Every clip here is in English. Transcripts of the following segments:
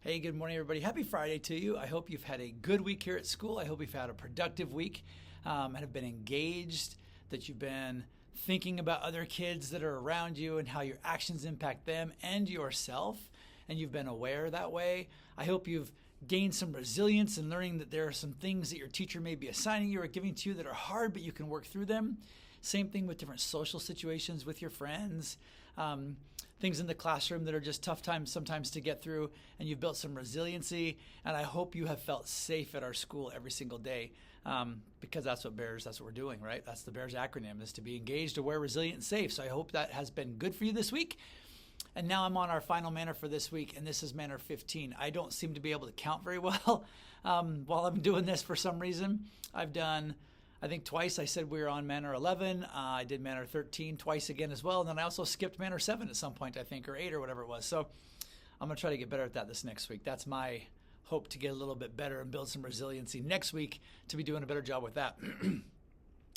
Hey, good morning, everybody. Happy Friday to you. I hope you've had a good week here at school. I hope you've had a productive week and have been engaged, that you've been thinking about other kids that are around you and how your actions impact them and yourself, and you've been aware that way. I hope you've gained some resilience in learning that there are some things that your teacher may be assigning you or giving to you that are hard, but you can work through them. Same thing with different social situations with your friends, things in the classroom that are just tough times sometimes to get through, and you've built some resiliency. And I hope you have felt safe at our school every single day, because that's what we're doing, right? That's the BEARS acronym, is to be engaged, aware, resilient, and safe. So I hope that has been good for you this week. And now I'm on our final manner for this week, and this is manner 15. I don't seem to be able to count very well while I'm doing this for some reason. I've done, I think twice I said we were on manner 11. I did manner 13 twice again as well. And then I also skipped manner 7 at some point, I think, or 8 or whatever it was. So I'm going to try to get better at that this next week. That's my hope, to get a little bit better and build some resiliency next week to be doing a better job with that.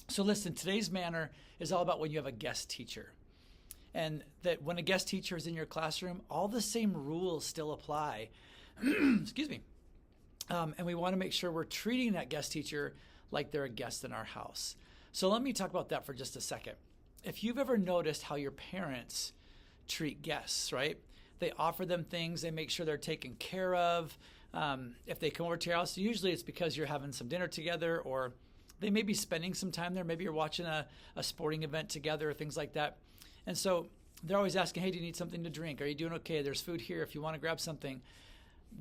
So listen, today's manner is all about when you have a guest teacher. And that when a guest teacher is in your classroom, all the same rules still apply. Excuse me. And we want to make sure we're treating that guest teacher like they're a guest in our house. So let me talk about that for just a second. If you've ever noticed how your parents treat guests, right? They offer them things, they make sure they're taken care of. If they come over to your house, usually it's because you're having some dinner together, or they may be spending some time there. Maybe you're watching a sporting event together or things like that. And so they're always asking, hey, do you need something to drink? Are you doing okay? There's food here if you want to grab something.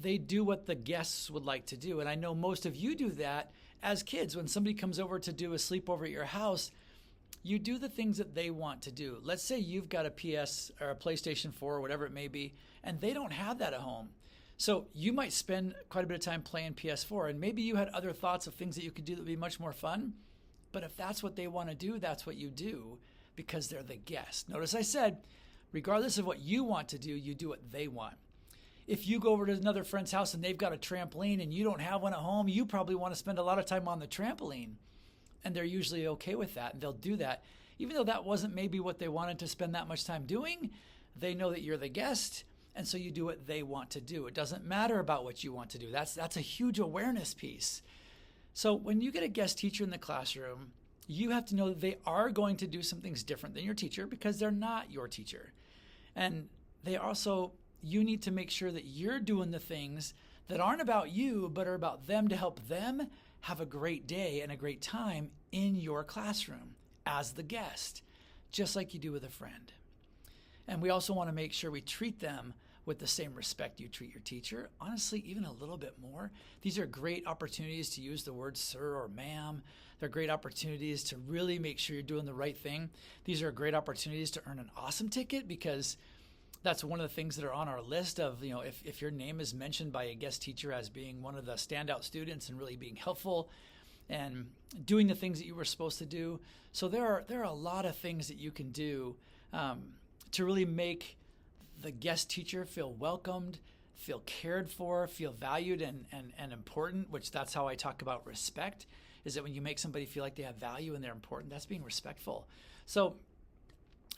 They do what the guests would like to do. And I know most of you do that as kids. When somebody comes over to do a sleepover at your house, you do the things that they want to do. Let's say you've got a PS or a PlayStation 4 or whatever it may be, and they don't have that at home. So you might spend quite a bit of time playing PS4, and maybe you had other thoughts of things that you could do that would be much more fun. But if that's what they want to do, that's what you do, because they're the guest. Notice I said, regardless of what you want to do, you do what they want. If you go over to another friend's house and they've got a trampoline and you don't have one at home, you probably want to spend a lot of time on the trampoline. And they're usually okay with that, and they'll do that. Even though that wasn't maybe what they wanted to spend that much time doing, they know that you're the guest, and so you do what they want to do. It doesn't matter about what you want to do. That's a huge awareness piece. So when you get a guest teacher in the classroom, you have to know that they are going to do some things different than your teacher, because they're not your teacher. And they also, you need to make sure that you're doing the things that aren't about you, but are about them, to help them have a great day and a great time in your classroom as the guest, just like you do with a friend. And we also want to make sure we treat them with the same respect you treat your teacher. Honestly, even a little bit more. These are great opportunities to use the word sir or ma'am. They're great opportunities to really make sure you're doing the right thing. These are great opportunities to earn an awesome ticket, because that's one of the things that are on our list of, if your name is mentioned by a guest teacher as being one of the standout students and really being helpful and doing the things that you were supposed to do. So there are a lot of things that you can do to really make the guest teacher feel welcomed, feel cared for, feel valued and important, which that's how I talk about respect, is that when you make somebody feel like they have value and they're important, that's being respectful. So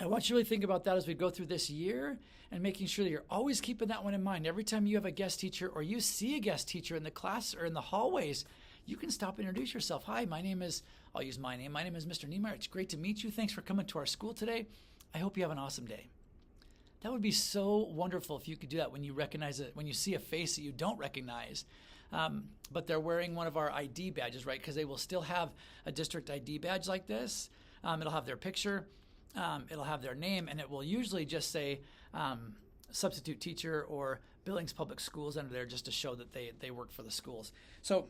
I want you to really think about that as we go through this year, and making sure that you're always keeping that one in mind. Every time you have a guest teacher or you see a guest teacher in the class or in the hallways, you can stop and introduce yourself. Hi, I'll use my name. My name is Mr. Niemeyer. It's great to meet you. Thanks for coming to our school today. I hope you have an awesome day. That would be so wonderful if you could do that when you recognize it, when you see a face that you don't recognize, but they're wearing one of our ID badges, right? Because they will still have a district ID badge like this. It'll have their picture. It'll have their name, and it will usually just say substitute teacher or Billings Public Schools under there, just to show that they work for the schools. So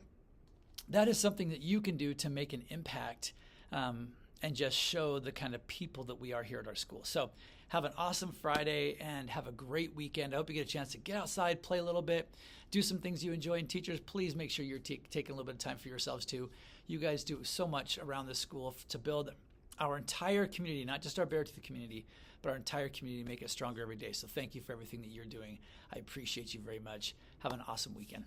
that is something that you can do to make an impact and just show the kind of people that we are here at our school. So have an awesome Friday and have a great weekend. I hope you get a chance to get outside, play a little bit, do some things you enjoy. And teachers, please make sure you're taking a little bit of time for yourselves too. You guys do so much around the school to build our entire community, not just our Beartooth community, but our entire community, make it stronger every day. So thank you for everything that you're doing. I appreciate you very much. Have an awesome weekend.